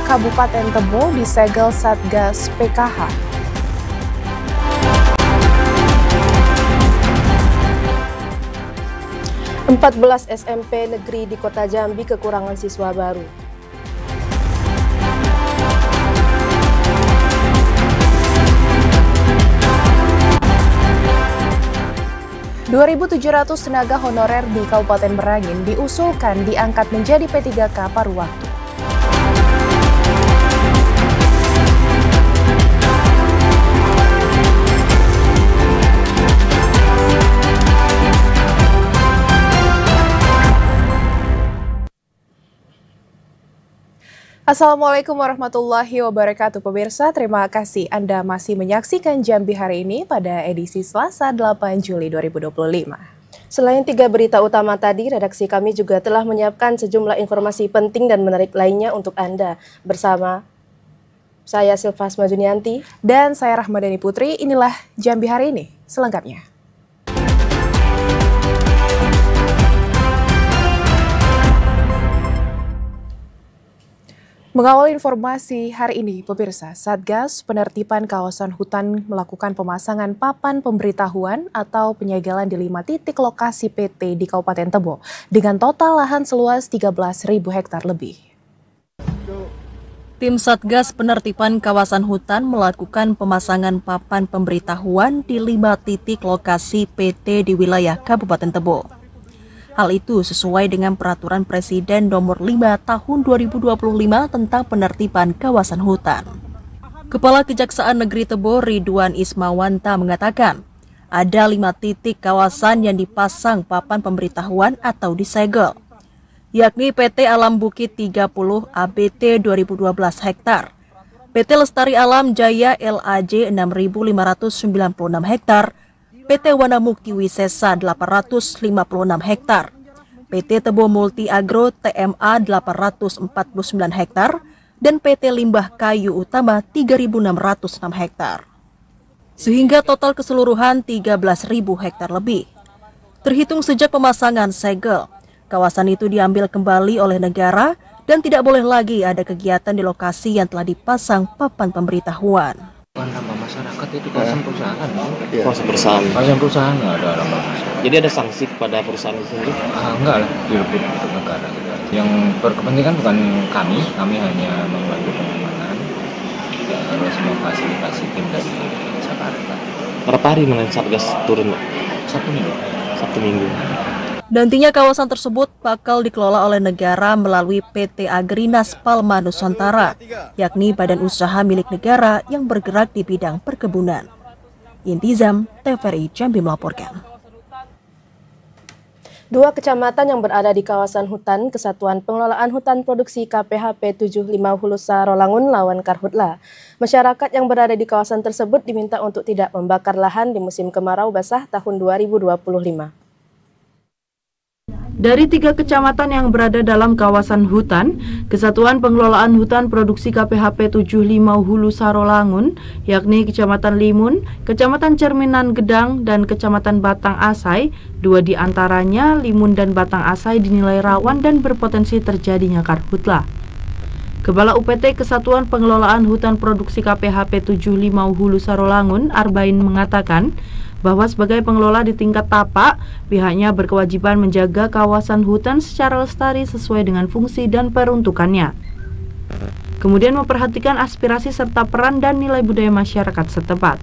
Kabupaten Tebo disegel Satgas PKH. Empat 14 SMP negeri di Kota Jambi kekurangan siswa baru. 2.700 tenaga honorer di Kabupaten Merangin diusulkan diangkat menjadi P3K paruh waktu. Assalamualaikum warahmatullahi wabarakatuh pemirsa, terima kasih Anda masih menyaksikan Jambi hari ini pada edisi Selasa 8 Juli 2025. Selain 3 berita utama tadi, redaksi kami juga telah menyiapkan sejumlah informasi penting dan menarik lainnya untuk Anda. Bersama saya Silvas Majunianti dan saya Rahmadani Putri, inilah Jambi hari ini selengkapnya. Mengawal informasi hari ini, pemirsa, Satgas Penertiban Kawasan Hutan melakukan pemasangan papan pemberitahuan atau penyegelan di 5 titik lokasi PT di Kabupaten Tebo dengan total lahan seluas 13.000 hektar lebih. Tim Satgas Penertiban Kawasan Hutan melakukan pemasangan papan pemberitahuan di 5 titik lokasi PT di wilayah Kabupaten Tebo. Hal itu sesuai dengan Peraturan Presiden Nomor 5 Tahun 2025 tentang penertiban kawasan hutan. Kepala Kejaksaan Negeri Tebo Ridwan Ismawanta mengatakan, ada 5 titik kawasan yang dipasang papan pemberitahuan atau disegel, yakni PT Alam Bukit 30 ABT 2012 hektar, PT Lestari Alam Jaya LAJ 6.596 hektar, PT Wanamukti Wisesa 856 hektar, PT Tebo Multi Agro TMA 849 hektar, dan PT Limbah Kayu Utama 3.606 hektar. Sehingga total keseluruhan 13.000 hektar lebih. Terhitung sejak pemasangan segel, kawasan itu diambil kembali oleh negara dan tidak boleh lagi ada kegiatan di lokasi yang telah dipasang papan pemberitahuan. Nama masyarakat itu kawasan perusahaan, Kawasan perusahaan ada nama masyarakat. Jadi ada sanksi kepada perusahaan itu sendiri? Enggak lah, direbut untuk negara. Yang berkepentingan bukan kami hanya membantu pengamanan, terus memfasilitasi tim dari Jakarta. Berapa hari menaik Satgas turun, Pak? Sabtu Minggu. Nantinya kawasan tersebut bakal dikelola oleh negara melalui PT Agrinas Palma Nusantara, yakni badan usaha milik negara yang bergerak di bidang perkebunan. Intizam, TVRI Jambi melaporkan. 2 kecamatan yang berada di kawasan hutan Kesatuan Pengelolaan Hutan Produksi KPHP 75 Hulu Sarolangun lawan Karhutla. Masyarakat yang berada di kawasan tersebut diminta untuk tidak membakar lahan di musim kemarau basah tahun 2025. Dari 3 kecamatan yang berada dalam kawasan hutan, Kesatuan Pengelolaan Hutan Produksi KPHP 75 Hulu Sarolangun, yakni Kecamatan Limun, Kecamatan Cerminan Gedang, dan Kecamatan Batang Asai, 2 di antaranya, Limun dan Batang Asai, dinilai rawan dan berpotensi terjadinya karhutla. Kepala UPT Kesatuan Pengelolaan Hutan Produksi KPHP 75 Hulu Sarolangun, Arbain mengatakan, bahwa sebagai pengelola di tingkat tapak, pihaknya berkewajiban menjaga kawasan hutan secara lestari sesuai dengan fungsi dan peruntukannya. Kemudian memperhatikan aspirasi serta peran dan nilai budaya masyarakat setempat.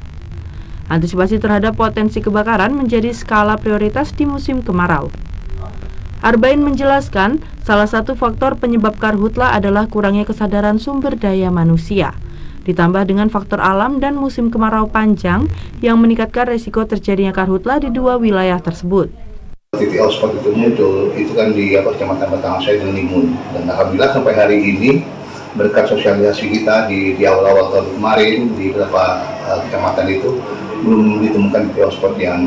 Antisipasi terhadap potensi kebakaran menjadi skala prioritas di musim kemarau. Arbain menjelaskan, salah satu faktor penyebab karhutla adalah kurangnya kesadaran sumber daya manusia, ditambah dengan faktor alam dan musim kemarau panjang yang meningkatkan resiko terjadinya karhutla di 2 wilayah tersebut. Titik hotspot itu muncul, itu kan di Kecamatan Batang Asai dan Limun. Dan alhamdulillah sampai hari ini, berkat sosialisasi kita di awal-awal tahun kemarin, di beberapa kecamatan itu, belum ditemukan titik hotspot yang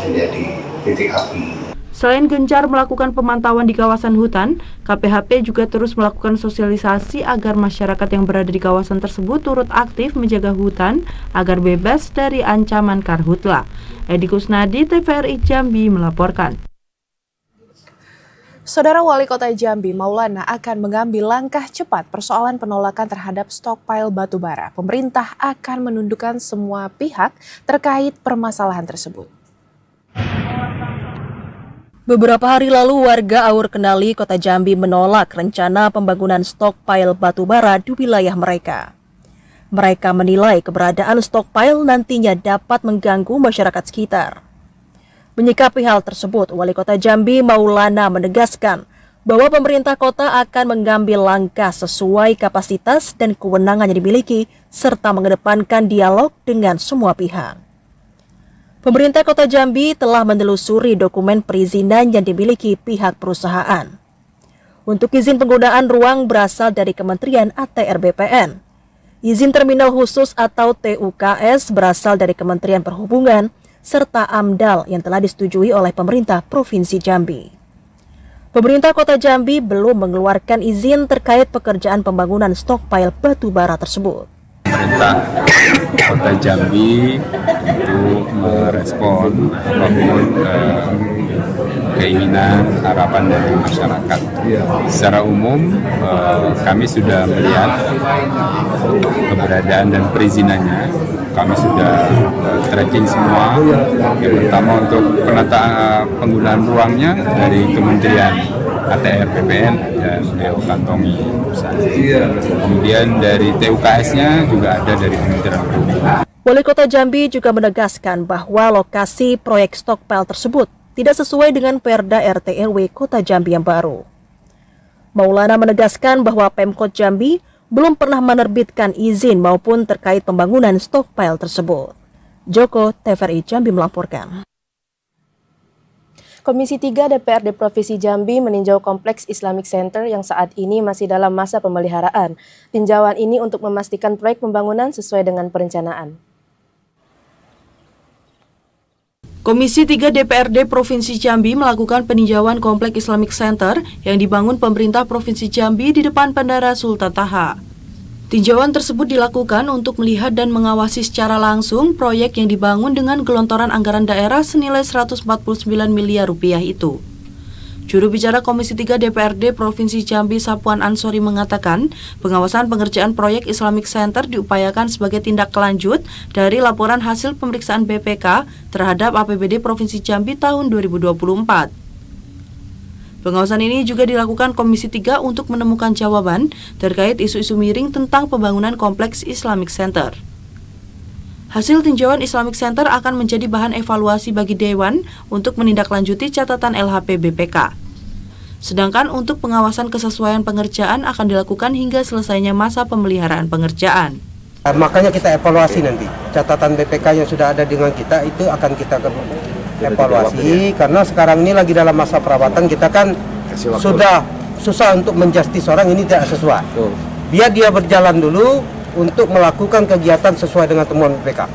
menjadi titik api. Selain gencar melakukan pemantauan di kawasan hutan, KPHP juga terus melakukan sosialisasi agar masyarakat yang berada di kawasan tersebut turut aktif menjaga hutan agar bebas dari ancaman karhutla. Edi Kusnadi, TVRI Jambi melaporkan. Saudara Wali Kota Jambi, Maulana, akan mengambil langkah cepat persoalan penolakan terhadap stokpile batubara. Pemerintah akan menundukkan semua pihak terkait permasalahan tersebut. Beberapa hari lalu, warga Aur Kenali, Kota Jambi menolak rencana pembangunan stokpile batubara di wilayah mereka. Mereka menilai keberadaan stokpile nantinya dapat mengganggu masyarakat sekitar. Menyikapi hal tersebut, Wali Kota Jambi Maulana menegaskan bahwa pemerintah kota akan mengambil langkah sesuai kapasitas dan kewenangan yang dimiliki serta mengedepankan dialog dengan semua pihak. Pemerintah Kota Jambi telah menelusuri dokumen perizinan yang dimiliki pihak perusahaan. Untuk izin penggunaan ruang berasal dari Kementerian ATR BPN. Izin terminal khusus atau TUKS berasal dari Kementerian Perhubungan serta AMDAL yang telah disetujui oleh pemerintah Provinsi Jambi. Pemerintah Kota Jambi belum mengeluarkan izin terkait pekerjaan pembangunan stokpile batubara tersebut. Pemerintah Kota Jambi untuk merespon apapun keinginan, harapan dari masyarakat. Secara umum, kami sudah melihat keberadaan dan perizinannya. Kami sudah tracking semua. Yang pertama untuk penataan penggunaan ruangnya dari Kementerian ATR BPN dan beliau kantongi. Kemudian dari TUKS-nya juga ada dari Kementerian Perhubungan. Wali Kota Jambi juga menegaskan bahwa lokasi proyek stokpile tersebut tidak sesuai dengan Perda RT RW Kota Jambi yang baru. Maulana menegaskan bahwa Pemkot Jambi belum pernah menerbitkan izin maupun terkait pembangunan stokpile tersebut. Joko, TVRI Jambi melaporkan. Komisi 3 DPRD Provinsi Jambi meninjau Kompleks Islamic Center yang saat ini masih dalam masa pemeliharaan. Tinjauan ini untuk memastikan proyek pembangunan sesuai dengan perencanaan. Komisi 3 DPRD Provinsi Jambi melakukan peninjauan Kompleks Islamic Center yang dibangun pemerintah Provinsi Jambi di depan Bandara Sultan Taha. Tinjauan tersebut dilakukan untuk melihat dan mengawasi secara langsung proyek yang dibangun dengan gelontoran anggaran daerah senilai 149 miliar rupiah itu. Juru bicara Komisi 3 DPRD Provinsi Jambi Sapuan Ansori mengatakan, pengawasan pengerjaan proyek Islamic Center diupayakan sebagai tindak lanjut dari laporan hasil pemeriksaan BPK terhadap APBD Provinsi Jambi tahun 2024. Pengawasan ini juga dilakukan Komisi 3 untuk menemukan jawaban terkait isu-isu miring tentang pembangunan Kompleks Islamic Center. Hasil tinjauan Islamic Center akan menjadi bahan evaluasi bagi Dewan untuk menindaklanjuti catatan LHP BPK. Sedangkan untuk pengawasan kesesuaian pengerjaan akan dilakukan hingga selesainya masa pemeliharaan pengerjaan. Makanya kita evaluasi nanti. Catatan BPK yang sudah ada dengan kita itu akan kita evaluasi. Karena sekarang ini lagi dalam masa perawatan, kita kan sudah susah untuk menjustis orang ini tidak sesuai. Biar dia berjalan dulu untuk melakukan kegiatan sesuai dengan temuan BPK.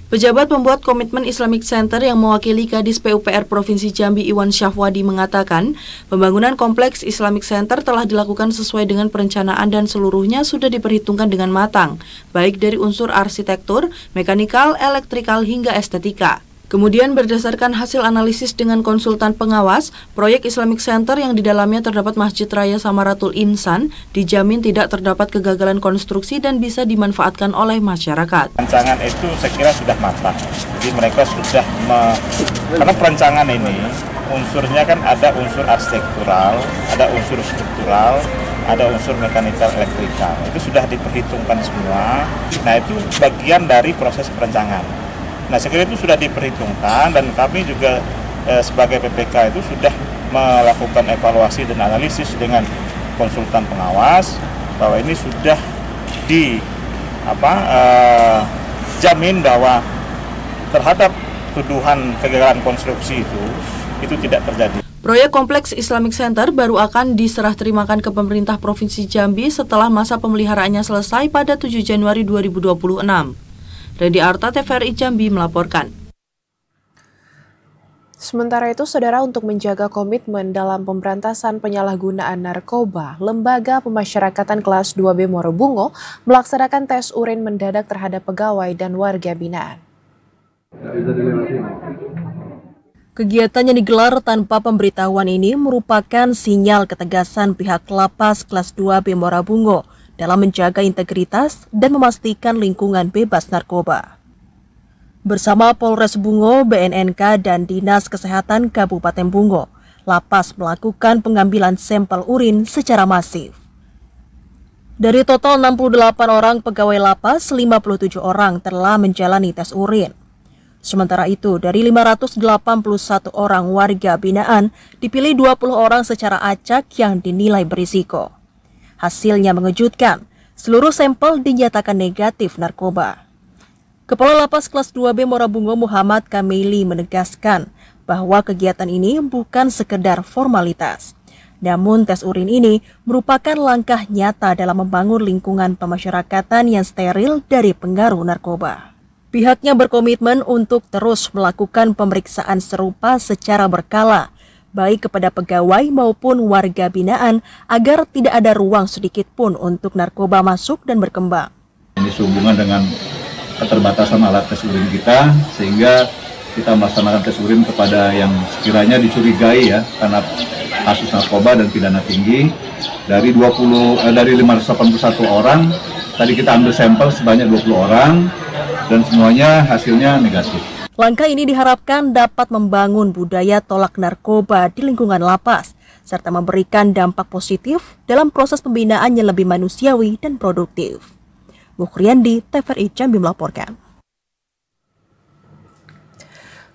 Pejabat pembuat komitmen Islamic Center yang mewakili Kadis PUPR Provinsi Jambi Iwan Syafwadi mengatakan, pembangunan Kompleks Islamic Center telah dilakukan sesuai dengan perencanaan dan seluruhnya sudah diperhitungkan dengan matang, baik dari unsur arsitektur, mekanikal, elektrikal hingga estetika. Kemudian berdasarkan hasil analisis dengan konsultan pengawas, proyek Islamic Center yang di dalamnya terdapat Masjid Raya Samaratul Insan dijamin tidak terdapat kegagalan konstruksi dan bisa dimanfaatkan oleh masyarakat. Perencanaan itu saya kira sudah matang, jadi mereka sudah karena perencanaan ini unsurnya kan ada unsur arsitektural, ada unsur struktural, ada unsur mekanikal elektrikal, itu sudah diperhitungkan semua. Nah itu bagian dari proses perencanaan. Nah, saya kira itu sudah diperhitungkan dan kami juga sebagai PPK itu sudah melakukan evaluasi dan analisis dengan konsultan pengawas bahwa ini sudah jamin bahwa terhadap tuduhan kegagalan konstruksi itu tidak terjadi. Proyek Kompleks Islamic Center baru akan diserah terimakan ke pemerintah Provinsi Jambi setelah masa pemeliharaannya selesai pada 7 Januari 2026. Redi Arta, TVRI Jambi melaporkan. Sementara itu, saudara, untuk menjaga komitmen dalam pemberantasan penyalahgunaan narkoba, Lembaga Pemasyarakatan Kelas 2B Morobungo melaksanakan tes urin mendadak terhadap pegawai dan warga binaan. Kegiatan yang digelar tanpa pemberitahuan ini merupakan sinyal ketegasan pihak Lapas Kelas 2 B Morabungo dalam menjaga integritas dan memastikan lingkungan bebas narkoba. Bersama Polres Bungo, BNNK, dan Dinas Kesehatan Kabupaten Bungo, Lapas melakukan pengambilan sampel urin secara masif. Dari total 68 orang pegawai Lapas, 57 orang telah menjalani tes urin. Sementara itu, dari 581 orang warga binaan, dipilih 20 orang secara acak yang dinilai berisiko. Hasilnya mengejutkan, seluruh sampel dinyatakan negatif narkoba. Kepala Lapas Kelas 2B Morabungo Muhammad Kamili menegaskan bahwa kegiatan ini bukan sekedar formalitas. Namun tes urin ini merupakan langkah nyata dalam membangun lingkungan pemasyarakatan yang steril dari pengaruh narkoba. Pihaknya berkomitmen untuk terus melakukan pemeriksaan serupa secara berkala, baik kepada pegawai maupun warga binaan, agar tidak ada ruang sedikit pun untuk narkoba masuk dan berkembang. Ini sehubungan dengan keterbatasan alat tes urin kita, sehingga kita melaksanakan tes urin kepada yang sekiranya dicurigai ya, karena kasus narkoba dan pidana tinggi. Dari 581 orang, tadi kita ambil sampel sebanyak 20 orang, dan semuanya hasilnya negatif. Langkah ini diharapkan dapat membangun budaya tolak narkoba di lingkungan lapas, serta memberikan dampak positif dalam proses pembinaan yang lebih manusiawi dan produktif. Mukhriandi, TVRI Jambi melaporkan.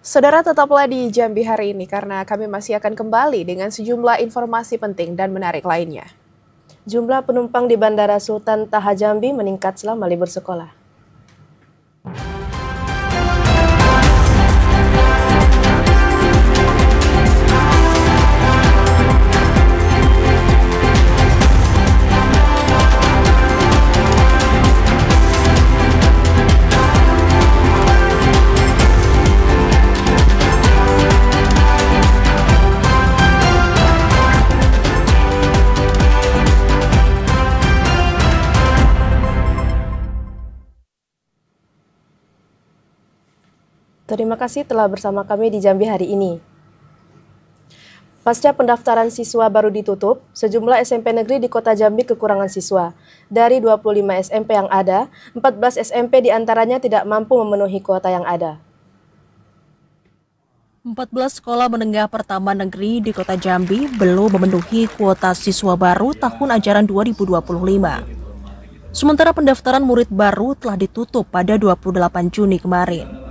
Saudara, tetaplah di Jambi hari ini karena kami masih akan kembali dengan sejumlah informasi penting dan menarik lainnya. Jumlah penumpang di Bandara Sultan Taha Jambi meningkat selama libur sekolah. Terima kasih telah bersama kami di Jambi hari ini. Pasca pendaftaran siswa baru ditutup, sejumlah SMP negeri di Kota Jambi kekurangan siswa. Dari 25 SMP yang ada, 14 SMP diantaranya tidak mampu memenuhi kuota yang ada. 14 sekolah menengah pertama negeri di Kota Jambi belum memenuhi kuota siswa baru tahun ajaran 2025. Sementara pendaftaran murid baru telah ditutup pada 28 Juni kemarin.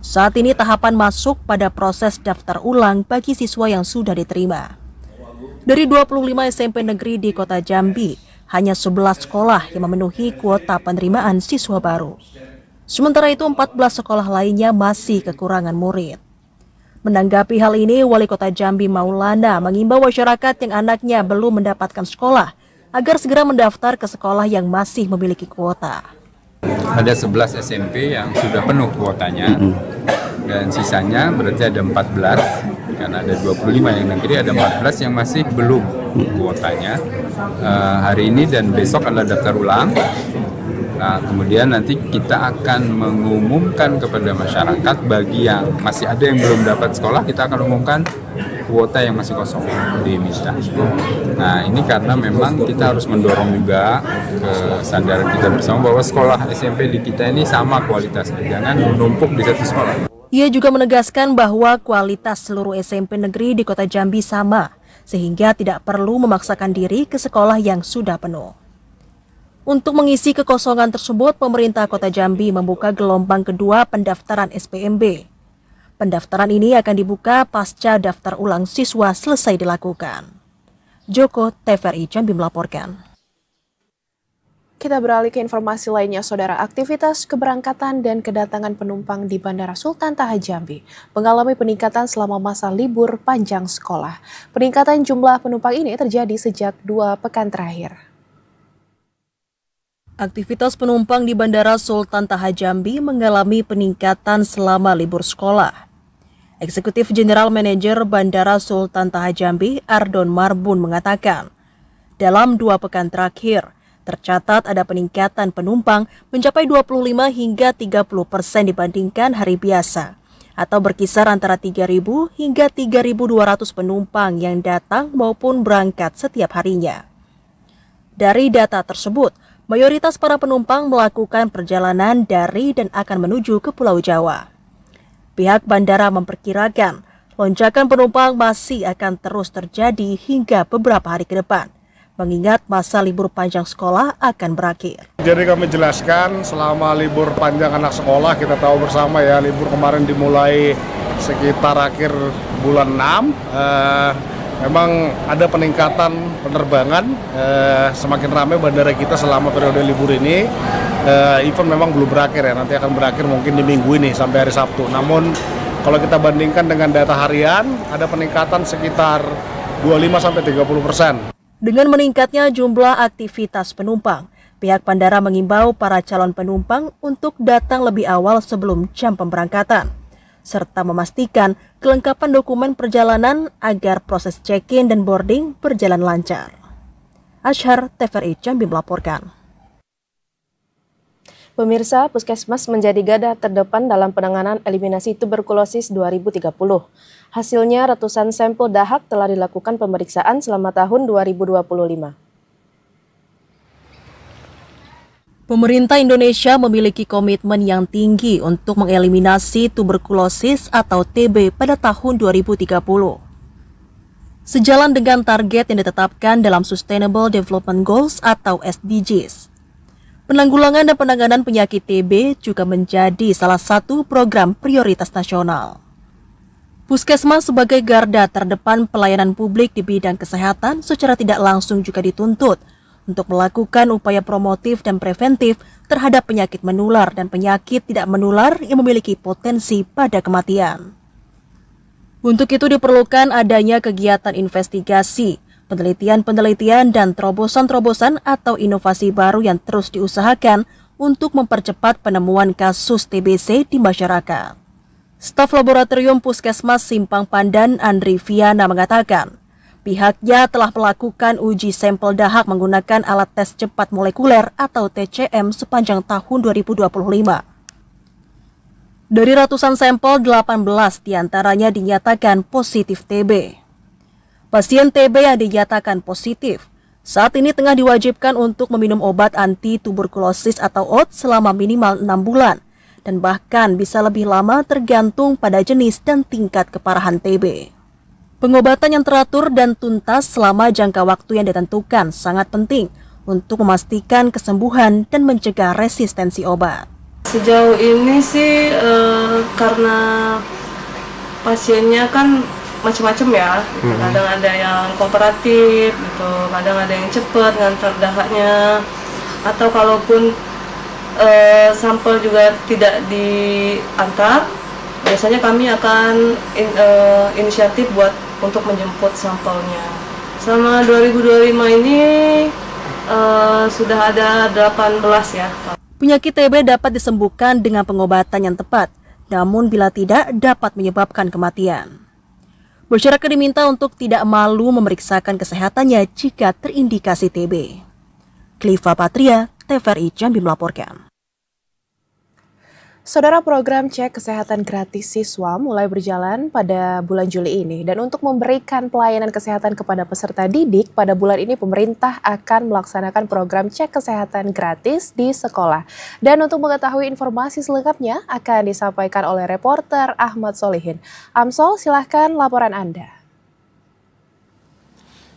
Saat ini tahapan masuk pada proses daftar ulang bagi siswa yang sudah diterima. Dari 25 SMP negeri di Kota Jambi, hanya 11 sekolah yang memenuhi kuota penerimaan siswa baru. Sementara itu 14 sekolah lainnya masih kekurangan murid. Menanggapi hal ini, Wali Kota Jambi Maulana mengimbau masyarakat yang anaknya belum mendapatkan sekolah agar segera mendaftar ke sekolah yang masih memiliki kuota. Ada 11 SMP yang sudah penuh kuotanya dan sisanya berarti ada 14, karena ada 25 yang negeri, ada 14 yang masih belum kuotanya. Hari ini dan besok adalah daftar ulang. Nah, kemudian nanti kita akan mengumumkan kepada masyarakat bagi yang masih ada yang belum dapat sekolah, kita akan umumkan kuota yang masih kosong diminta. Nah, ini karena memang kita harus mendorong juga kesadaran kita bersama bahwa sekolah SMP di kita ini sama kualitasnya, jangan menumpuk di satu sekolah. Ia juga menegaskan bahwa kualitas seluruh SMP negeri di Kota Jambi sama, sehingga tidak perlu memaksakan diri ke sekolah yang sudah penuh. Untuk mengisi kekosongan tersebut, pemerintah Kota Jambi membuka gelombang kedua pendaftaran SPMB. Pendaftaran ini akan dibuka pasca daftar ulang siswa selesai dilakukan. Joko, TVRI Jambi melaporkan. Kita beralih ke informasi lainnya, Saudara. Aktivitas keberangkatan dan kedatangan penumpang di Bandara Sultan Taha Jambi mengalami peningkatan selama masa libur panjang sekolah. Peningkatan jumlah penumpang ini terjadi sejak 2 pekan terakhir. Aktivitas penumpang di Bandara Sultan Taha Jambi mengalami peningkatan selama libur sekolah. Eksekutif General Manager Bandara Sultan Taha Jambi, Ardon Marbun mengatakan, dalam 2 pekan terakhir, tercatat ada peningkatan penumpang mencapai 25 hingga 30% dibandingkan hari biasa. atau berkisar antara 3.000 hingga 3.200 penumpang yang datang maupun berangkat setiap harinya. Dari data tersebut, mayoritas para penumpang melakukan perjalanan dari dan akan menuju ke Pulau Jawa. Pihak bandara memperkirakan lonjakan penumpang masih akan terus terjadi hingga beberapa hari ke depan, mengingat masa libur panjang sekolah akan berakhir. Jadi kami jelaskan selama libur panjang anak sekolah, kita tahu bersama ya, libur kemarin dimulai sekitar akhir bulan 6. Memang ada peningkatan penerbangan, semakin ramai bandara kita selama periode libur ini. Event memang belum berakhir ya, nanti akan berakhir mungkin di minggu ini sampai hari Sabtu. Namun kalau kita bandingkan dengan data harian, ada peningkatan sekitar 25-30%. Dengan meningkatnya jumlah aktivitas penumpang, pihak bandara mengimbau para calon penumpang untuk datang lebih awal sebelum jam pemberangkatan, serta memastikan kelengkapan dokumen perjalanan agar proses check-in dan boarding berjalan lancar. Ashar, TVRI Jambi melaporkan. Pemirsa, Puskesmas menjadi garda terdepan dalam penanganan eliminasi tuberkulosis 2030. Hasilnya, ratusan sampel dahak telah dilakukan pemeriksaan selama tahun 2025. Pemerintah Indonesia memiliki komitmen yang tinggi untuk mengeliminasi tuberkulosis atau TB pada tahun 2030. Sejalan dengan target yang ditetapkan dalam Sustainable Development Goals atau SDGs. Penanggulangan dan penanganan penyakit TB juga menjadi salah satu program prioritas nasional. Puskesmas sebagai garda terdepan pelayanan publik di bidang kesehatan secara tidak langsung juga dituntut untuk melakukan upaya promotif dan preventif terhadap penyakit menular dan penyakit tidak menular yang memiliki potensi pada kematian. Untuk itu diperlukan adanya kegiatan investigasi, penelitian-penelitian dan terobosan-terobosan atau inovasi baru yang terus diusahakan untuk mempercepat penemuan kasus TBC di masyarakat. Staf Laboratorium Puskesmas Simpang Pandan Andri Viana mengatakan, pihaknya telah melakukan uji sampel dahak menggunakan alat tes cepat molekuler atau TCM sepanjang tahun 2025. Dari ratusan sampel, 18 diantaranya dinyatakan positif TB. Pasien TB yang dinyatakan positif saat ini tengah diwajibkan untuk meminum obat anti-tuberkulosis atau OAT selama minimal 6 bulan dan bahkan bisa lebih lama tergantung pada jenis dan tingkat keparahan TB. Pengobatan yang teratur dan tuntas selama jangka waktu yang ditentukan sangat penting untuk memastikan kesembuhan dan mencegah resistensi obat. Sejauh ini sih karena pasiennya kan macam-macam ya, gitu. Kadang ada yang kooperatif, gitu. Kadang ada yang cepat ngantar dahaknya, atau kalaupun sampel juga tidak diantar, biasanya kami akan inisiatif untuk menjemput sampelnya. Selama 2025 ini sudah ada 18 ya. Penyakit TB dapat disembuhkan dengan pengobatan yang tepat, namun bila tidak dapat menyebabkan kematian. Masyarakat diminta untuk tidak malu memeriksakan kesehatannya jika terindikasi TB. Kliva Patria, TVRI Jambi melaporkan. Saudara, program cek kesehatan gratis siswa mulai berjalan pada bulan Juli ini. Dan untuk memberikan pelayanan kesehatan kepada peserta didik, pada bulan ini pemerintah akan melaksanakan program cek kesehatan gratis di sekolah. Dan untuk mengetahui informasi selengkapnya akan disampaikan oleh reporter Ahmad Solihin. Amsol, silahkan laporan Anda.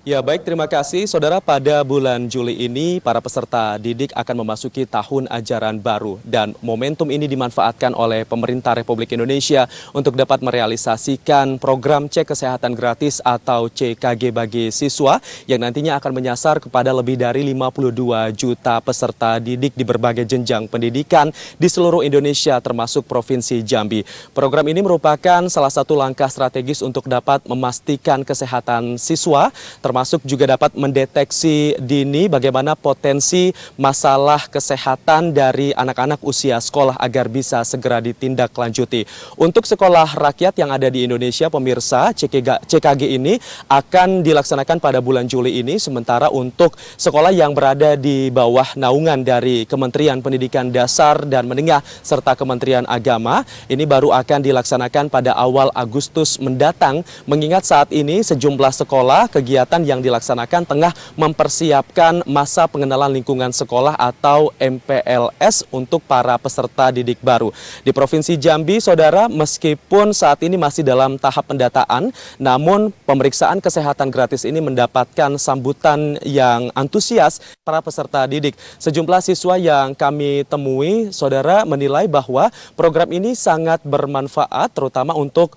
Ya baik, terima kasih saudara. Pada bulan Juli ini para peserta didik akan memasuki tahun ajaran baru dan momentum ini dimanfaatkan oleh pemerintah Republik Indonesia untuk dapat merealisasikan program cek kesehatan gratis atau CKG bagi siswa yang nantinya akan menyasar kepada lebih dari 52 juta peserta didik di berbagai jenjang pendidikan di seluruh Indonesia termasuk Provinsi Jambi. Program ini merupakan salah satu langkah strategis untuk dapat memastikan kesehatan siswa termasuk termasuk juga dapat mendeteksi dini bagaimana potensi masalah kesehatan dari anak-anak usia sekolah agar bisa segera ditindaklanjuti. Untuk sekolah rakyat yang ada di Indonesia, pemirsa, CKG ini akan dilaksanakan pada bulan Juli ini, sementara untuk sekolah yang berada di bawah naungan dari Kementerian Pendidikan Dasar dan Menengah serta Kementerian Agama, ini baru akan dilaksanakan pada awal Agustus mendatang, mengingat saat ini sejumlah sekolah kegiatan yang dilaksanakan tengah mempersiapkan masa pengenalan lingkungan sekolah atau MPLS untuk para peserta didik baru. Di Provinsi Jambi, saudara, meskipun saat ini masih dalam tahap pendataan, namun pemeriksaan kesehatan gratis ini mendapatkan sambutan yang antusias para peserta didik. Sejumlah siswa yang kami temui, saudara, menilai bahwa program ini sangat bermanfaat, terutama untuk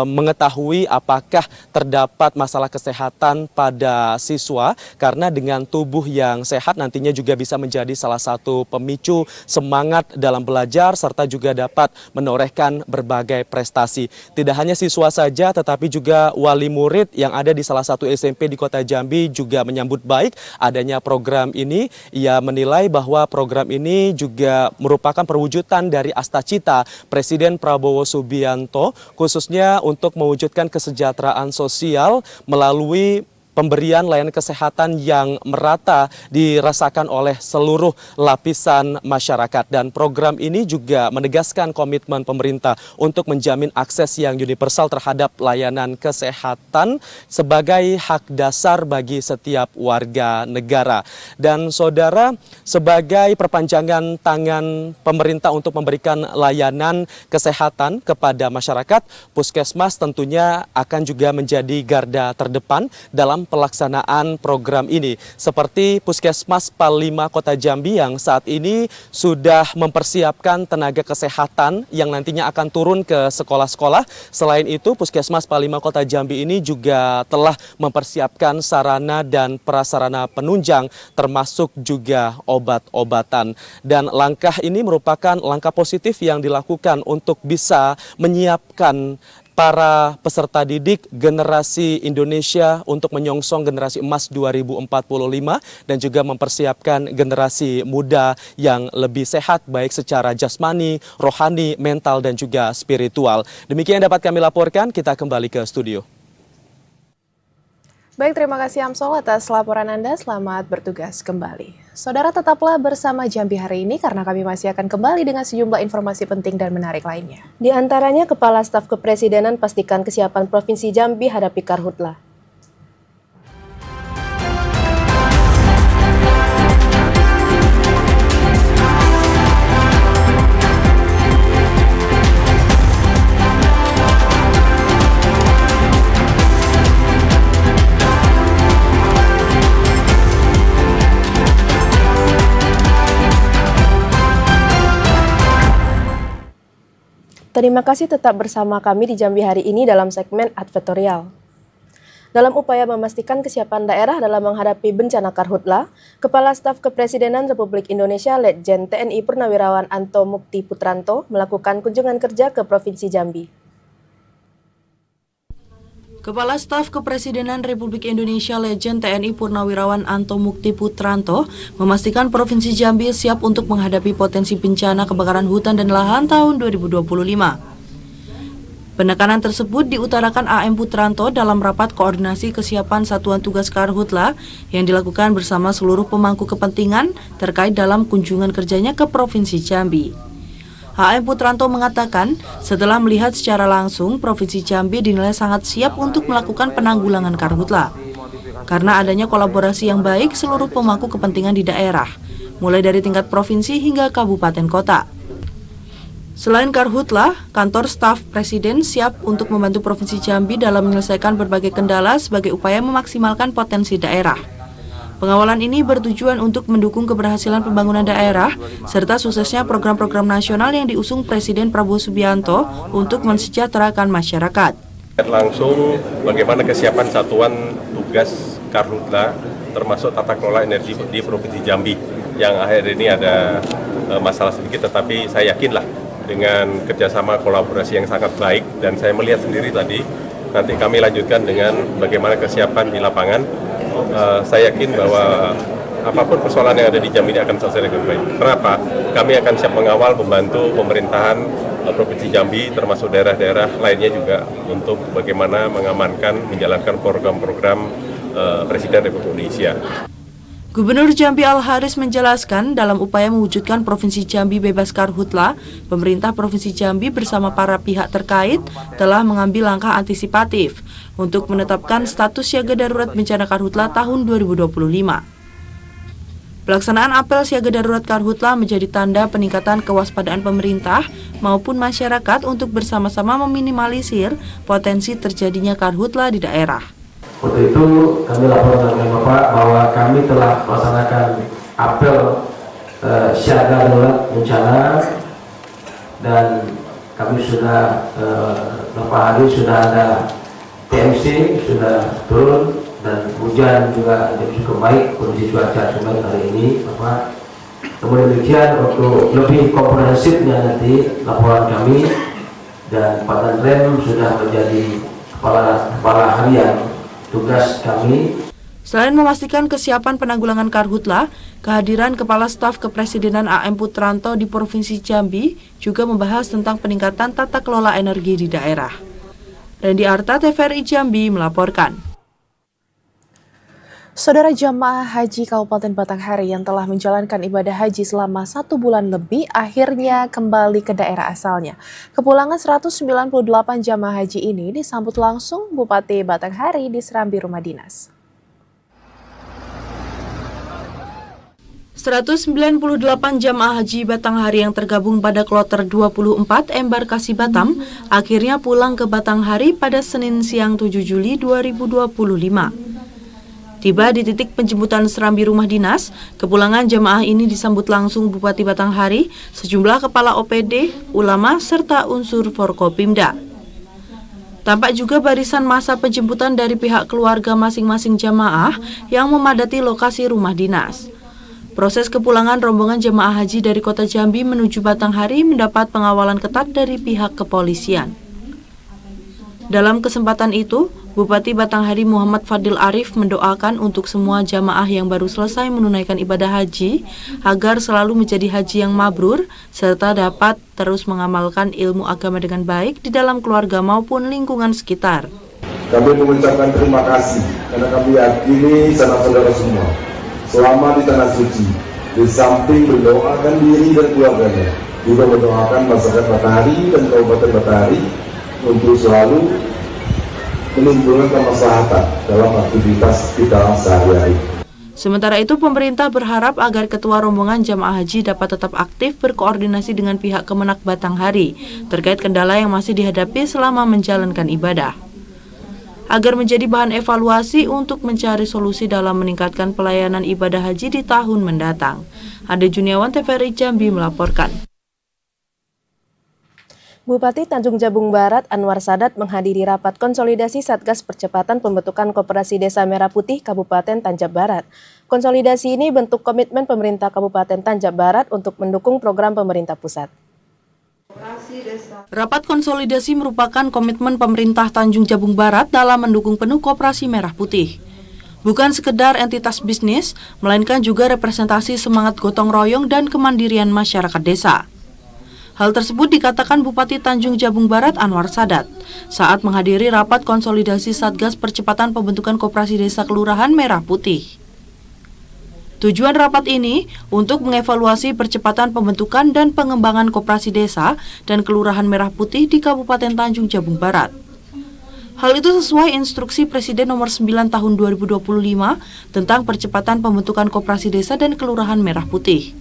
mengetahui apakah terdapat masalah kesehatan pada siswa, karena dengan tubuh yang sehat nantinya juga bisa menjadi salah satu pemicu semangat dalam belajar serta juga dapat menorehkan berbagai prestasi. Tidak hanya siswa saja, tetapi juga wali murid yang ada di salah satu SMP di Kota Jambi juga menyambut baik adanya program ini. Ia menilai bahwa program ini juga merupakan perwujudan dari Astacita Presiden Prabowo Subianto, khususnya untuk mewujudkan kesejahteraan sosial melalui pemberian layanan kesehatan yang merata dirasakan oleh seluruh lapisan masyarakat. Dan program ini juga menegaskan komitmen pemerintah untuk menjamin akses yang universal terhadap layanan kesehatan sebagai hak dasar bagi setiap warga negara. Dan saudara, sebagai perpanjangan tangan pemerintah untuk memberikan layanan kesehatan kepada masyarakat, Puskesmas tentunya akan juga menjadi garda terdepan dalam pelaksanaan program ini, seperti Puskesmas PAL 5 Kota Jambi yang saat ini sudah mempersiapkan tenaga kesehatan yang nantinya akan turun ke sekolah-sekolah. Selain itu, Puskesmas PAL 5 Kota Jambi ini juga telah mempersiapkan sarana dan prasarana penunjang, termasuk juga obat-obatan. Dan langkah ini merupakan langkah positif yang dilakukan untuk bisa menyiapkan para peserta didik generasi Indonesia untuk menyongsong generasi emas 2045 dan juga mempersiapkan generasi muda yang lebih sehat baik secara jasmani, rohani, mental dan juga spiritual. Demikian yang dapat kami laporkan, kita kembali ke studio. Baik, terima kasih Amsol atas laporan Anda. Selamat bertugas kembali. Saudara, tetaplah bersama Jambi hari ini karena kami masih akan kembali dengan sejumlah informasi penting dan menarik lainnya. Di antaranya, Kepala Staf Kepresidenan pastikan kesiapan Provinsi Jambi hadapi Karhutla. Terima kasih tetap bersama kami di Jambi hari ini dalam segmen advertorial. Dalam upaya memastikan kesiapan daerah dalam menghadapi bencana Karhutla, Kepala Staf Kepresidenan Republik Indonesia Letjen TNI Purnawirawan Anto Mukti Putranto melakukan kunjungan kerja ke Provinsi Jambi. Kepala Staf Kepresidenan Republik Indonesia Letjen TNI Purnawirawan Anto Mukti Putranto memastikan Provinsi Jambi siap untuk menghadapi potensi bencana kebakaran hutan dan lahan tahun 2025. Penekanan tersebut diutarakan AM Putranto dalam rapat koordinasi kesiapan Satuan Tugas Karhutla yang dilakukan bersama seluruh pemangku kepentingan terkait dalam kunjungan kerjanya ke Provinsi Jambi. AM Putranto mengatakan, setelah melihat secara langsung, Provinsi Jambi dinilai sangat siap untuk melakukan penanggulangan Karhutla. Karena adanya kolaborasi yang baik seluruh pemangku kepentingan di daerah, mulai dari tingkat provinsi hingga kabupaten kota. Selain Karhutla, kantor staf Presiden siap untuk membantu Provinsi Jambi dalam menyelesaikan berbagai kendala sebagai upaya memaksimalkan potensi daerah. Pengawalan ini bertujuan untuk mendukung keberhasilan pembangunan daerah serta suksesnya program-program nasional yang diusung Presiden Prabowo Subianto untuk mensejahterakan masyarakat. Langsung bagaimana kesiapan Satuan Tugas Karhutla termasuk tata kelola energi di Provinsi Jambi yang akhir ini ada masalah sedikit, tetapi saya yakinlah dengan kerjasama kolaborasi yang sangat baik dan saya melihat sendiri tadi nanti kami lanjutkan dengan bagaimana kesiapan di lapangan saya yakin bahwa apapun persoalan yang ada di Jambi ini akan selesai dengan baik. Kenapa? Kami akan siap mengawal, membantu pemerintahan Provinsi Jambi, termasuk daerah-daerah lainnya juga, untuk bagaimana mengamankan, menjalankan program-program Presiden Republik Indonesia. Gubernur Jambi Al-Haris menjelaskan dalam upaya mewujudkan Provinsi Jambi bebas karhutla, pemerintah Provinsi Jambi bersama para pihak terkait telah mengambil langkah antisipatif untuk menetapkan status siaga darurat bencana karhutla tahun 2025. Pelaksanaan apel siaga darurat karhutla menjadi tanda peningkatan kewaspadaan pemerintah maupun masyarakat untuk bersama-sama meminimalisir potensi terjadinya karhutla di daerah. Untuk itu kami laporkan dengan Bapak bahwa kami telah melaksanakan apel siaga darurat bencana, dan kami sudah beberapa hari sudah ada TMC sudah turun, dan hujan juga cukup baik, kondisi cuaca cukup baik hari ini, Bapak. Kemudian demikian, untuk lebih komprehensifnya nanti laporan kami, dan Pak Danrem sudah menjadi kepala harian tugas kami. Selain memastikan kesiapan penanggulangan karhutla, kehadiran Kepala Staf Kepresidenan AM Putranto di Provinsi Jambi juga membahas tentang peningkatan tata kelola energi di daerah. Randy Arta, TVRI Jambi melaporkan. Saudara jamaah haji Kabupaten Batanghari yang telah menjalankan ibadah haji selama 1 bulan lebih akhirnya kembali ke daerah asalnya. Kepulangan 198 jamaah haji ini disambut langsung Bupati Batanghari di Serambi Rumah Dinas. 198 jamaah haji Batanghari yang tergabung pada kloter 24 embarkasi Batam akhirnya pulang ke Batanghari pada Senin siang 7 Juli 2025. Tiba di titik penjemputan Serambi Rumah Dinas, kepulangan jamaah ini disambut langsung Bupati Batanghari, sejumlah kepala OPD, ulama, serta unsur Forkopimda. Tampak juga barisan masa penjemputan dari pihak keluarga masing-masing jamaah yang memadati lokasi rumah dinas. Proses kepulangan rombongan jamaah haji dari kota Jambi menuju Batanghari mendapat pengawalan ketat dari pihak kepolisian. Dalam kesempatan itu, Bupati Batanghari Muhammad Fadil Arif mendoakan untuk semua jamaah yang baru selesai menunaikan ibadah haji agar selalu menjadi haji yang mabrur serta dapat terus mengamalkan ilmu agama dengan baik di dalam keluarga maupun lingkungan sekitar. Kami mengucapkan terima kasih karena kami yakini sanak saudara semua selama di tanah suci, di samping mendoakan diri dan keluarganya, juga mendoakan masyarakat Batanghari dan Kabupaten Batanghari untuk selalu menimbulkan kemaslahatan dalam aktivitas kita sehari-hari. Sementara itu, pemerintah berharap agar ketua rombongan jamaah haji dapat tetap aktif berkoordinasi dengan pihak Kemenak Batanghari terkait kendala yang masih dihadapi selama menjalankan ibadah, agar menjadi bahan evaluasi untuk mencari solusi dalam meningkatkan pelayanan ibadah haji di tahun mendatang. Ade Juniawan, TVRI Jambi melaporkan. Bupati Tanjung Jabung Barat Anwar Sadat menghadiri rapat konsolidasi Satgas Percepatan Pembentukan Koperasi Desa Merah Putih Kabupaten Tanjab Barat. Konsolidasi ini bentuk komitmen pemerintah Kabupaten Tanjab Barat untuk mendukung program pemerintah pusat. Rapat konsolidasi merupakan komitmen pemerintah Tanjung Jabung Barat dalam mendukung penuh Koperasi Merah Putih. Bukan sekedar entitas bisnis, melainkan juga representasi semangat gotong royong dan kemandirian masyarakat desa. Hal tersebut dikatakan Bupati Tanjung Jabung Barat Anwar Sadat saat menghadiri rapat konsolidasi Satgas Percepatan Pembentukan Koperasi Desa Kelurahan Merah Putih. Tujuan rapat ini untuk mengevaluasi percepatan pembentukan dan pengembangan koperasi desa dan Kelurahan Merah Putih di Kabupaten Tanjung Jabung Barat. Hal itu sesuai instruksi Presiden nomor 9 tahun 2025 tentang percepatan pembentukan koperasi desa dan Kelurahan Merah Putih.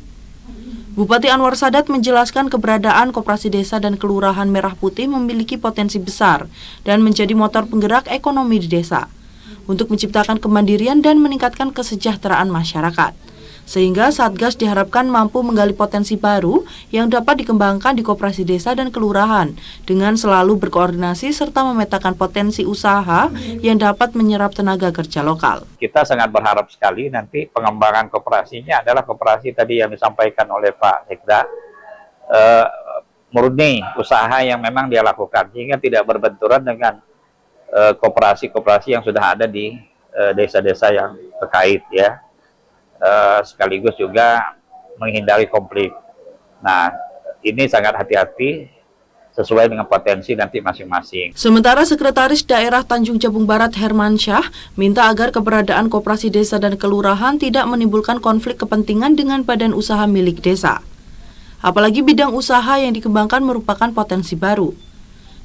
Bupati Anwar Sadat menjelaskan keberadaan koperasi desa dan Kelurahan Merah Putih memiliki potensi besar dan menjadi motor penggerak ekonomi di desa untuk menciptakan kemandirian dan meningkatkan kesejahteraan masyarakat. Sehingga Satgas diharapkan mampu menggali potensi baru yang dapat dikembangkan di koperasi desa dan kelurahan dengan selalu berkoordinasi serta memetakan potensi usaha yang dapat menyerap tenaga kerja lokal. Kita sangat berharap sekali nanti pengembangan koperasinya adalah koperasi tadi yang disampaikan oleh Pak Sekda, murni usaha yang memang dia lakukan sehingga tidak berbenturan dengan koperasi-koperasi yang sudah ada di desa-desa yang terkait ya, sekaligus juga menghindari konflik. Nah, ini sangat hati-hati sesuai dengan potensi nanti masing-masing. Sementara Sekretaris Daerah Tanjung Jabung Barat Hermansyah minta agar keberadaan koperasi desa dan kelurahan tidak menimbulkan konflik kepentingan dengan badan usaha milik desa. Apalagi bidang usaha yang dikembangkan merupakan potensi baru.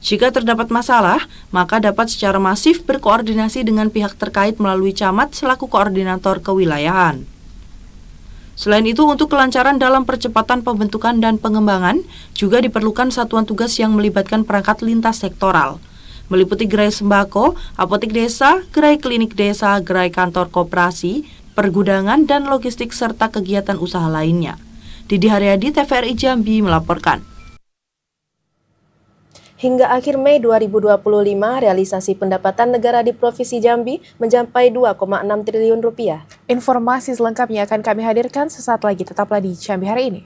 Jika terdapat masalah, maka dapat secara masif berkoordinasi dengan pihak terkait melalui camat selaku koordinator kewilayahan. Selain itu, untuk kelancaran dalam percepatan pembentukan dan pengembangan, juga diperlukan satuan tugas yang melibatkan perangkat lintas sektoral, meliputi gerai sembako, apotek desa, gerai klinik desa, gerai kantor koperasi, pergudangan, dan logistik serta kegiatan usaha lainnya. Didi Haryadi, TVRI Jambi melaporkan. Hingga akhir Mei 2025, realisasi pendapatan negara di Provinsi Jambi mencapai 2,6 triliun rupiah. Informasi selengkapnya akan kami hadirkan sesaat lagi, tetaplah di Jambi Hari Ini.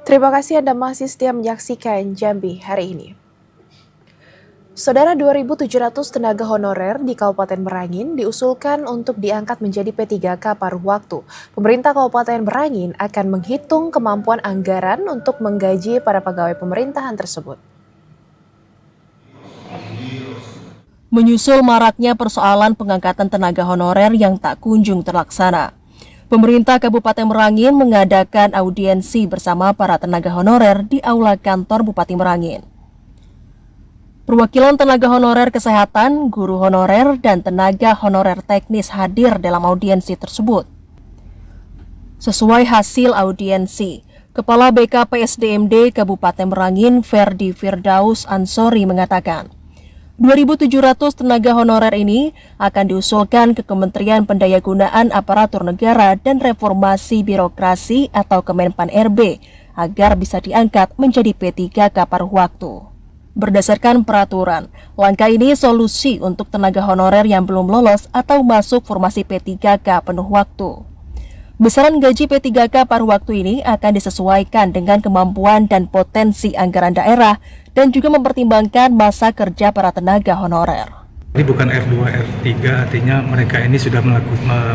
Terima kasih Anda masih setia menyaksikan Jambi Hari Ini. Saudara, 2.700 tenaga honorer di Kabupaten Merangin diusulkan untuk diangkat menjadi P3K paruh waktu. Pemerintah Kabupaten Merangin akan menghitung kemampuan anggaran untuk menggaji para pegawai pemerintahan tersebut. Menyusul maraknya persoalan pengangkatan tenaga honorer yang tak kunjung terlaksana, pemerintah Kabupaten Merangin mengadakan audiensi bersama para tenaga honorer di Aula Kantor Bupati Merangin. Perwakilan tenaga honorer kesehatan, guru honorer, dan tenaga honorer teknis hadir dalam audiensi tersebut. Sesuai hasil audiensi, Kepala BKPSDMD Kabupaten Merangin, Ferdi Firdaus Ansori mengatakan, 2.700 tenaga honorer ini akan diusulkan ke Kementerian Pendayagunaan Aparatur Negara dan Reformasi Birokrasi atau Kemenpan RB agar bisa diangkat menjadi P3K paruh waktu. Berdasarkan peraturan, langkah ini solusi untuk tenaga honorer yang belum lolos atau masuk formasi P3K penuh waktu. Besaran gaji P3K paruh waktu ini akan disesuaikan dengan kemampuan dan potensi anggaran daerah dan juga mempertimbangkan masa kerja para tenaga honorer. Ini bukan R2, R3, artinya mereka ini sudah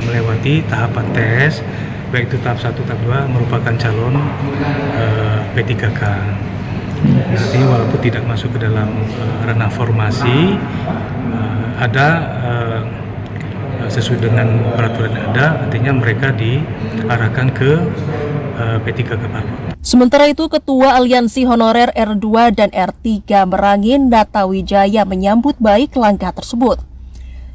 melewati tahapan tes, baik itu tahap 1, tahap 2, merupakan calon P3K. Artinya walaupun tidak masuk ke dalam ranah formasi, ada sesuai dengan peraturan yang ada, artinya mereka diarahkan ke P3K paruh. Sementara itu, Ketua Aliansi Honorer R2 dan R3 Merangin, Nata Wijaya menyambut baik langkah tersebut.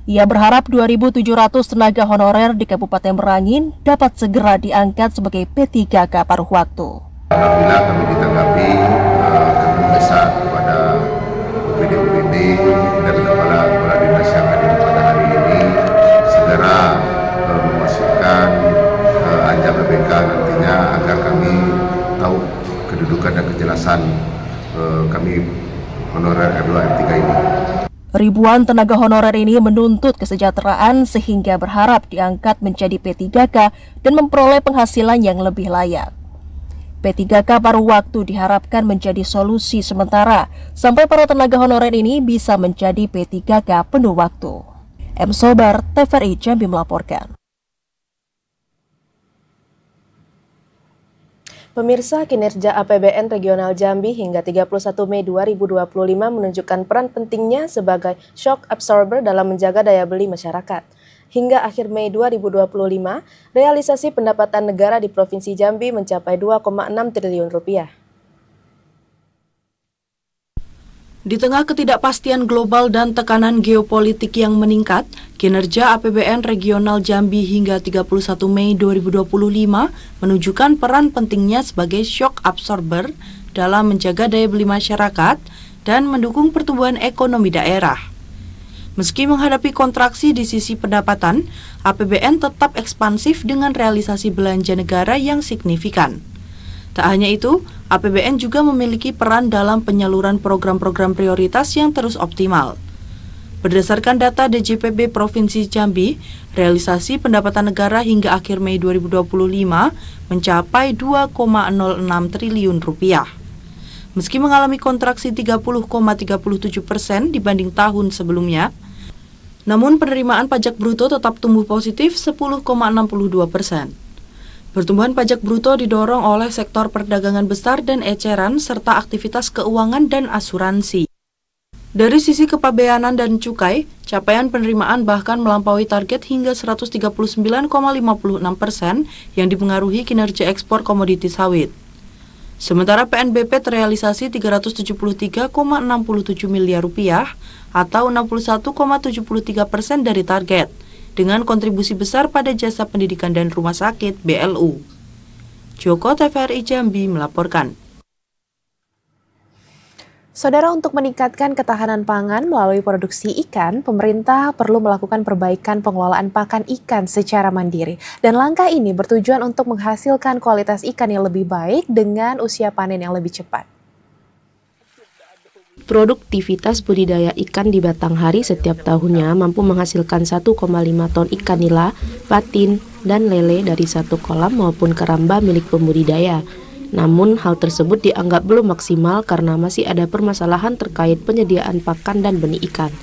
Ia berharap 2.700 tenaga honorer di Kabupaten Merangin dapat segera diangkat sebagai P3K paruh waktu. Alhamdulillah kami ditanggapi, kami memesan kepada UPD dan kepala dinas yang hadir pada hari ini segera memasukkan ajang PBK nantinya agar kami tahu kedudukan dan kejelasan kami honorer R2 R3 ini. Ribuan tenaga honorer ini menuntut kesejahteraan sehingga berharap diangkat menjadi P3K dan memperoleh penghasilan yang lebih layak. P3K paruh waktu diharapkan menjadi solusi sementara sampai para tenaga honorer ini bisa menjadi P3K penuh waktu. M. Sobar, TVRI Jambi melaporkan. Pemirsa, kinerja APBN Regional Jambi hingga 31 Mei 2025 menunjukkan peran pentingnya sebagai shock absorber dalam menjaga daya beli masyarakat. Hingga akhir Mei 2025, realisasi pendapatan negara di Provinsi Jambi mencapai 2,6 triliun rupiah. Di tengah ketidakpastian global dan tekanan geopolitik yang meningkat, kinerja APBN Regional Jambi hingga 31 Mei 2025 menunjukkan peran pentingnya sebagai shock absorber dalam menjaga daya beli masyarakat dan mendukung pertumbuhan ekonomi daerah. Meski menghadapi kontraksi di sisi pendapatan, APBN tetap ekspansif dengan realisasi belanja negara yang signifikan. Tak hanya itu, APBN juga memiliki peran dalam penyaluran program-program prioritas yang terus optimal. Berdasarkan data DJPB Provinsi Jambi, realisasi pendapatan negara hingga akhir Mei 2025 mencapai 2,06 triliun rupiah. Meski mengalami kontraksi 30,37% dibanding tahun sebelumnya, namun penerimaan pajak bruto tetap tumbuh positif 10,62%. Pertumbuhan pajak bruto didorong oleh sektor perdagangan besar dan eceran serta aktivitas keuangan dan asuransi. Dari sisi kepabeanan dan cukai, capaian penerimaan bahkan melampaui target hingga 139,56% yang dipengaruhi kinerja ekspor komoditi sawit. Sementara PNBP terrealisasi 373,67 miliar rupiah atau 61,73% dari target, dengan kontribusi besar pada jasa pendidikan dan rumah sakit BLU. Joko TVRI Jambi melaporkan. Saudara, untuk meningkatkan ketahanan pangan melalui produksi ikan, pemerintah perlu melakukan perbaikan pengelolaan pakan ikan secara mandiri. Dan langkah ini bertujuan untuk menghasilkan kualitas ikan yang lebih baik dengan usia panen yang lebih cepat. Produktivitas budidaya ikan di Batanghari setiap tahunnya mampu menghasilkan 1,5 ton ikan nila, patin, dan lele dari satu kolam maupun keramba milik pembudidaya. Namun, hal tersebut dianggap belum maksimal karena masih ada permasalahan terkait penyediaan pakan dan benih ikan.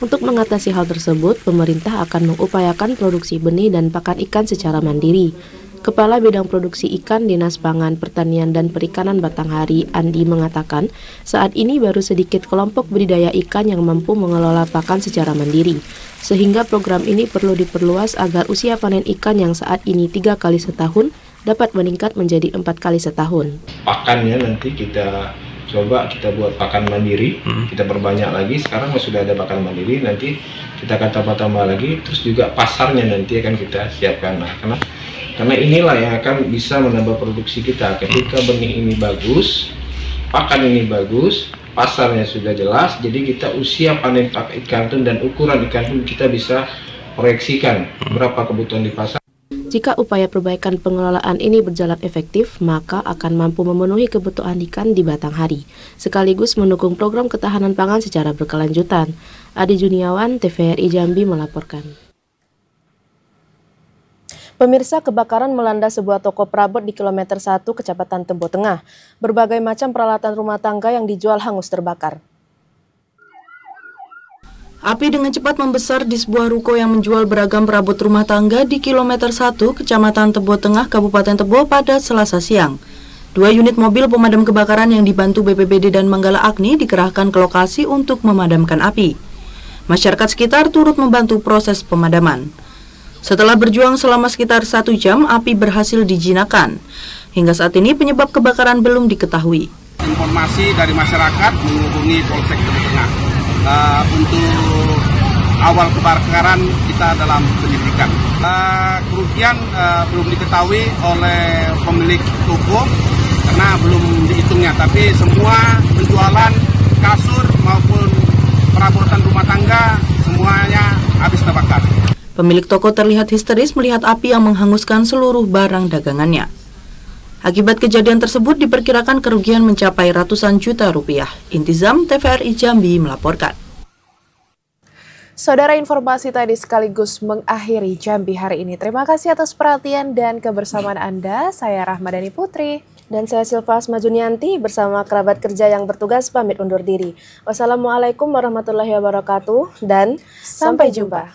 Untuk mengatasi hal tersebut, pemerintah akan mengupayakan produksi benih dan pakan ikan secara mandiri. Kepala Bidang Produksi Ikan Dinas Pangan, Pertanian, dan Perikanan Batanghari, Andi, mengatakan saat ini baru sedikit kelompok budidaya ikan yang mampu mengelola pakan secara mandiri. Sehingga program ini perlu diperluas agar usia panen ikan yang saat ini 3 kali setahun dapat meningkat menjadi 4 kali setahun. Pakannya nanti kita coba kita buat pakan mandiri, kita perbanyak lagi. Sekarang sudah ada pakan mandiri, nanti kita akan tambah-tambah lagi. Terus juga pasarnya nanti akan kita siapkan. Nah, karena inilah yang akan bisa menambah produksi kita. Ketika benih ini bagus, pakan ini bagus, pasarnya sudah jelas, jadi kita usia panen ikan tun dan ukuran ikan tun kita bisa proyeksikan berapa kebutuhan di pasar. Jika upaya perbaikan pengelolaan ini berjalan efektif, maka akan mampu memenuhi kebutuhan ikan di Batanghari, sekaligus mendukung program ketahanan pangan secara berkelanjutan. Adi Juniawan, TVRI Jambi melaporkan. Pemirsa, kebakaran melanda sebuah toko perabot di kilometer 1 Kecamatan Tebo Tengah. Berbagai macam peralatan rumah tangga yang dijual hangus terbakar. Api dengan cepat membesar di sebuah ruko yang menjual beragam perabot rumah tangga di kilometer 1 Kecamatan Tebo Tengah, Kabupaten Tebo pada Selasa siang. 2 unit mobil pemadam kebakaran yang dibantu BPBD dan Manggala Agni dikerahkan ke lokasi untuk memadamkan api. Masyarakat sekitar turut membantu proses pemadaman. Setelah berjuang selama sekitar 1 jam, api berhasil dijinakan. Hingga saat ini penyebab kebakaran belum diketahui. Informasi dari masyarakat menghubungi Polsek Tebo Tengah. Untuk awal kebakaran kita dalam penyelidikan. Kerugian belum diketahui oleh pemilik toko karena belum dihitungnya, tapi semua penjualan kasur maupun perabotan rumah tangga semuanya habis terbakar. Pemilik toko terlihat histeris melihat api yang menghanguskan seluruh barang dagangannya. Akibat kejadian tersebut diperkirakan kerugian mencapai ratusan juta rupiah. Intizam, TVRI Jambi melaporkan. Saudara, informasi tadi sekaligus mengakhiri Jambi hari ini. Terima kasih atas perhatian dan kebersamaan Anda. Saya Rahmadani Putri. Dan saya Silva Asmajunianti bersama kerabat kerja yang bertugas pamit undur diri. Wassalamualaikum warahmatullahi wabarakatuh dan sampai jumpa.